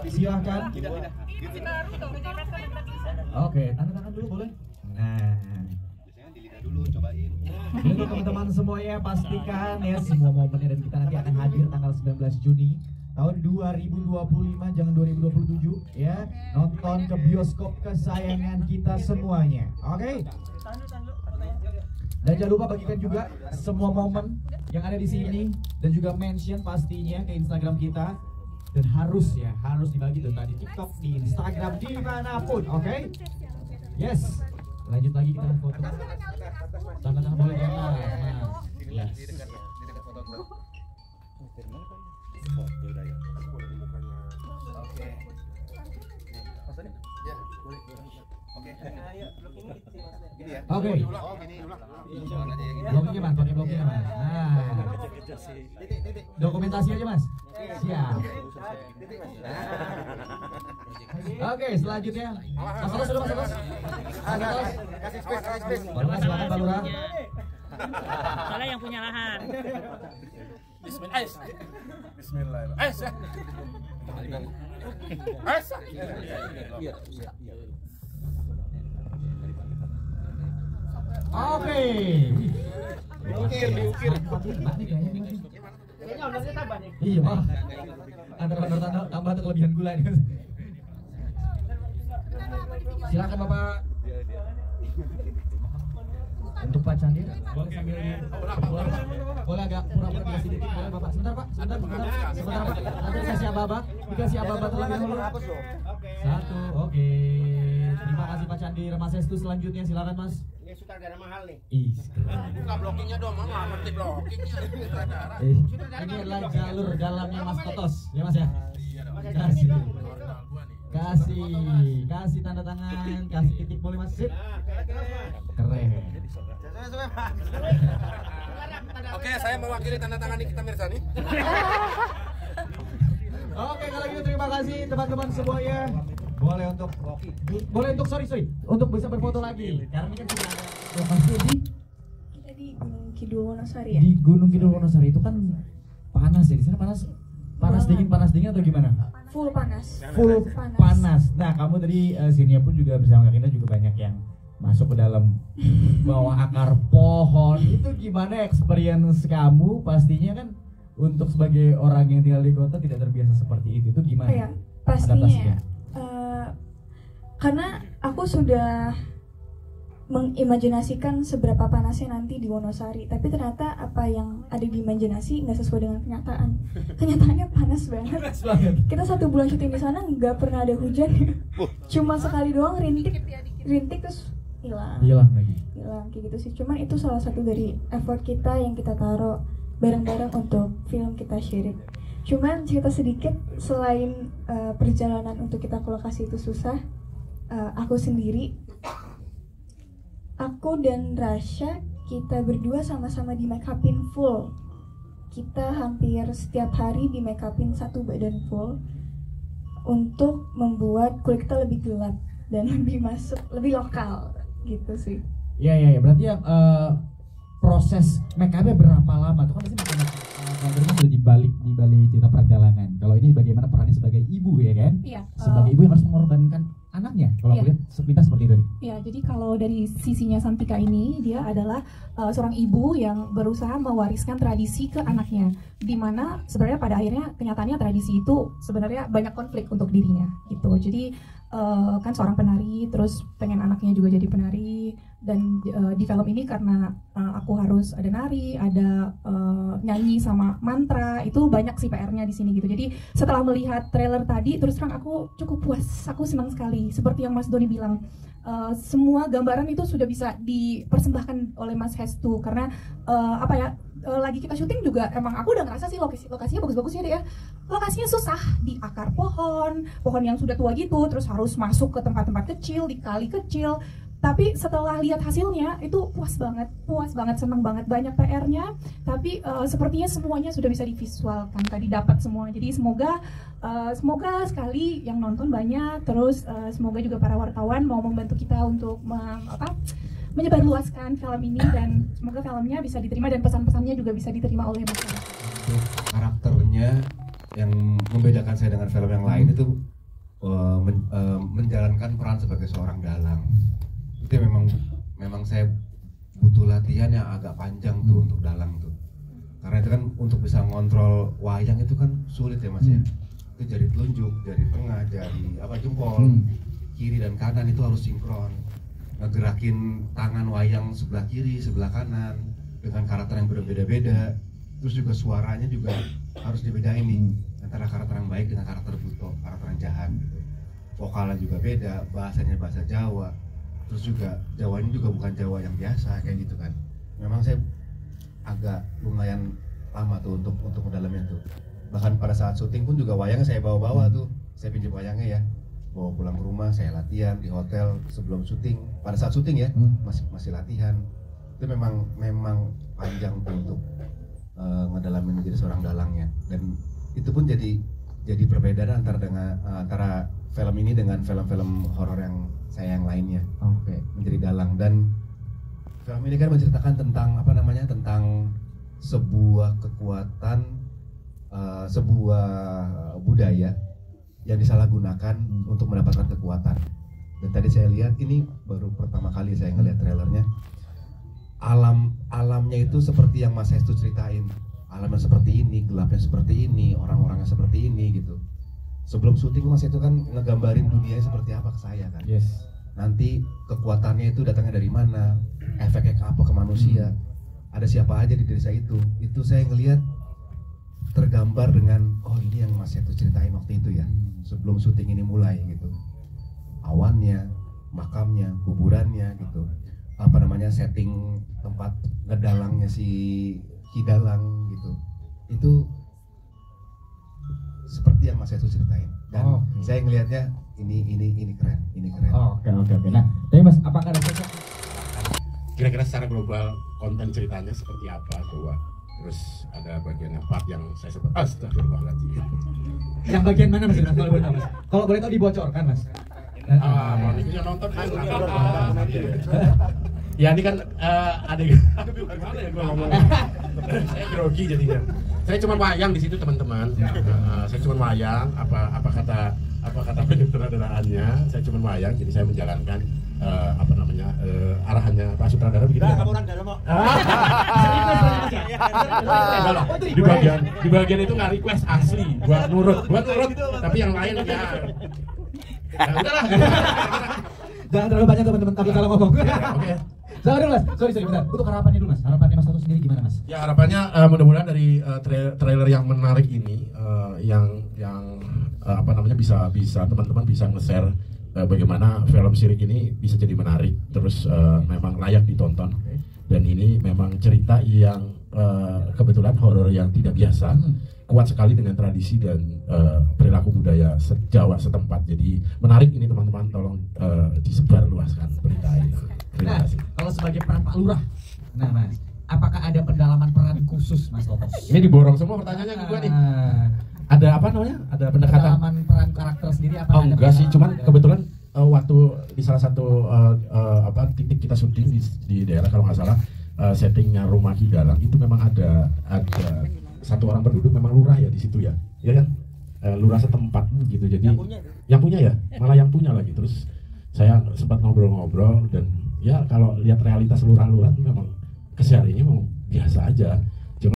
Silahkan. Oke, tanda tangan dulu boleh? Nah, dulu cobain. jadi teman-teman semuanya pastikan ya semua momennya, dan kita nanti akan hadir tanggal 19 Juni tahun 2025, jangan 2027 ya, nonton ke bioskop kesayangan kita semuanya. Oke? Dan jangan lupa bagikan juga semua momen yang ada di sini dan juga mention pastinya ke Instagram kita, dan harus dibagi tuh tadi TikTok, di Instagram, dimanapun. Oke? Yes. Lanjut lagi kita foto. Tanda tangan boleh ya, Mas. Yes. Di dekat foto dulu. Foto dah ya. Oke. Maksudnya? Ya, boleh. Oke. Gini ya. Oke. Oh, gini ulang. Blokingnya Mas, pakai blokingnya Mas. Nah. Dokumentasi aja Mas. Siap. Oke, selanjutnya. Mas Atos sudah Mas Atos? Kasih space. Pak Lurah, silakan Pak Lurah. Soalnya yang punya lahan. Bismillah. Oke. Diukir. Kayaknya ordernya tambah nih. Iya Pak. Antara tambah atau kelebihan gula ini. Silakan Bapak. Untuk Pak Candi, boleh sambil boleh agak pura-pura dikasih detik, boleh Bapak. Sebentar Pak. Nanti dikasih ababa terlebih dahulu. 1, oke. Terima kasih Pak Candi. Mas Estu selanjutnya silakan Mas. Ini sutradara mahal nih. Buka blokingnya dong, Mama. Ngerti blokingnya. Ini adalah jalur dalamnya Mas Totos, ya Mas ya. Kasih tanda tangan, kasih titik boleh Mas. Sip. Keren. Oke, saya mewakili tanda tangan Nikita Mirzani. Oke, kalau gitu terima kasih teman-teman semuanya. Boleh untuk sorry untuk bisa berfoto lagi. Karena ini kan sudah ada lokasi Kita di Gunung Kidul Wonosari ya. di Gunung Kidul Wonosari itu kan panas ya, di sana panas dingin atau gimana? Full panas. Full panas. Nah, kamu tadi sininya pun juga bersama Kak Kinda juga banyak yang masuk ke dalam bawah akar pohon. Itu gimana experience kamu? Pastinya kan untuk sebagai orang yang tinggal di kota tidak terbiasa seperti itu. Itu gimana? Ya, pastinya adaptasinya? ya. Karena aku sudah mengimajinasikan seberapa panasnya nanti di Wonosari, tapi ternyata apa yang ada di imajinasi nggak sesuai dengan kenyataan. Kenyataannya panas banget. Kita 1 bulan syuting di sana nggak pernah ada hujan, cuma sekali doang rintik terus hilang kayak gitu sih. Cuman itu salah satu dari effort kita yang kita taruh bareng-bareng untuk film kita Syirik. Cuman cerita sedikit, selain perjalanan untuk kita ke lokasi itu susah, aku dan Rasya, kita berdua sama-sama di make upin full. Kita hampir setiap hari di make upin 1 badan full untuk membuat kulit kita lebih gelap dan lebih lokal gitu sih. Iya. Berarti yang proses make upnya berapa lama? Tuh kan pasti kabarnya sudah dibalik cerita perjalanan. Kalau ini bagaimana perannya sebagai ibu ya kan? Iya. Sebagai ibu yang harus mengorbankan anaknya. Kalau aku lihat sepintas seperti itu. Iya, jadi kalau dari sisinya Santika ini, dia adalah seorang ibu yang berusaha mewariskan tradisi ke anaknya. Dimana sebenarnya pada akhirnya kenyataannya tradisi itu sebenarnya banyak konflik untuk dirinya gitu. Jadi kan seorang penari, terus pengen anaknya juga jadi penari, dan di film ini karena aku harus ada nari, ada nyanyi sama mantra, itu banyak sih PR-nya di sini gitu. Jadi setelah melihat trailer tadi, terus terang aku cukup puas, aku senang sekali. Seperti yang Mas Doni bilang, semua gambaran itu sudah bisa dipersembahkan oleh Mas Hestu, karena lagi kita syuting juga emang aku udah ngerasa sih lokasinya bagus-bagusnya deh ya. Lokasinya susah, di akar pohon yang sudah tua gitu, terus harus masuk ke tempat-tempat kecil, di kali kecil. Tapi setelah lihat hasilnya itu puas banget, seneng banget. Banyak PR-nya, tapi sepertinya semuanya sudah bisa divisualkan, tadi dapat semua. Jadi semoga sekali yang nonton banyak, terus semoga juga para wartawan mau membantu kita untuk menyebarluaskan film ini, dan semoga filmnya bisa diterima dan pesan-pesannya juga bisa diterima oleh masyarakat. Karakternya yang membedakan saya dengan film yang lain itu menjalankan peran sebagai seorang dalang. Itu memang saya butuh latihan yang agak panjang tuh untuk dalang tuh. Karena itu kan untuk bisa ngontrol wayang itu kan sulit ya Mas ya. Itu jari telunjuk, jari tengah, jari jempol, kiri dan kanan itu harus sinkron. Ngegerakin tangan wayang sebelah kiri, sebelah kanan dengan karakter yang berbeda-beda. Terus juga suaranya juga harus dibedain nih antara karakter yang baik dengan karakter buto, karakter yang jahat gitu. Vokalnya juga beda, bahasanya bahasa Jawa. Terus juga Jawanya juga bukan Jawa yang biasa kayak gitu kan. Memang saya agak lumayan lama tuh untuk mendalamin tuh. Bahkan pada saat syuting pun juga wayangnya saya bawa-bawa tuh. Saya pinjam wayangnya ya, bawa pulang ke rumah, saya latihan di hotel sebelum syuting. Pada saat syuting ya, masih latihan. Itu memang panjang tuh untuk ngedalamin menjadi seorang dalangnya. Dan itu pun jadi perbedaan antara film ini dengan film-film horor yang saya yang lainnya. Menjadi dalang. Dan film ini kan menceritakan tentang tentang sebuah kekuatan, sebuah budaya yang disalahgunakan untuk mendapatkan kekuatan. Dan tadi saya lihat, ini baru pertama kali saya ngelihat trailernya. Alamnya itu seperti yang Mas Hestu ceritain. Alamnya seperti ini, gelapnya seperti ini, orang-orangnya seperti ini gitu. Sebelum syuting Mas itu kan ngegambarin dunianya seperti apa ke saya kan. Yes. Nanti kekuatannya itu datangnya dari mana, efeknya ke apa ke manusia, ada siapa aja di desa itu saya ngelihat tergambar dengan ini yang Mas itu ceritain waktu itu ya, sebelum syuting ini mulai gitu. Awannya, makamnya, kuburannya gitu, setting tempat ngedalangnya si Kidalang gitu, itu seperti yang Mas itu ceritain. Dan saya ngelihatnya ini keren. Oke. Nah, tapi Mas, apakah ada Kira-kira secara global konten ceritanya seperti apa coba? Terus ada bagian part yang saya sebut astagfirullahaladzim. Yang bagian mana Mas? Kalau boleh tahu Mas? Kalau boleh tahu dibocorkan Mas. Yang nonton kan. Ya ini kan ada gimana ya gua ngomong. Saya grogi jadinya. Saya cuma wayang di situ teman-teman. Saya cuma wayang apa kata sutradaraannya. Saya cuma wayang, jadi saya menjalankan arahannya Pak Sutradara begitu. Kamu orang dalam kok. Di bagian itu nggak request asli, buat nurut, tapi yang lain ya. Udahlah. Jangan terlalu banyak teman-teman, takut salah ngomong. Oke. Sorry Mas, sorry bentar. Untuk harapannya dulu Mas, harapannya Mas Toto sendiri gimana Mas? Ya harapannya mudah-mudahan dari trailer yang menarik ini, yang bisa teman-teman bisa nge-share bagaimana film Sirik ini bisa jadi menarik, terus memang layak ditonton. Dan ini memang cerita yang kebetulan horor yang tidak biasa, kuat sekali dengan tradisi dan perilaku budaya Jawa setempat. Jadi menarik ini teman-teman, tolong disebar luaskan berita ini. Terima kasih. Kalau sebagai peran Pak Lurah, nah Mas, apakah ada pendalaman peran khusus Mas Toto? Ini diborong semua pertanyaannya ke gua nih. Ada apa namanya? Ada pendekatan? Pendalaman peran karakter sendiri apa? Enggak sih, cuman kebetulan waktu di salah satu titik kita syuting di daerah kalau nggak salah, settingnya rumah Kidalang itu memang ada satu orang penduduk memang lurah ya di situ ya, ya kan, lurah setempat gitu. Jadi yang punya ya, malah yang punya lagi. Terus saya sempat ngobrol-ngobrol dan ya kalau lihat realitas lurah-lurah memang kesehariannya memang biasa aja.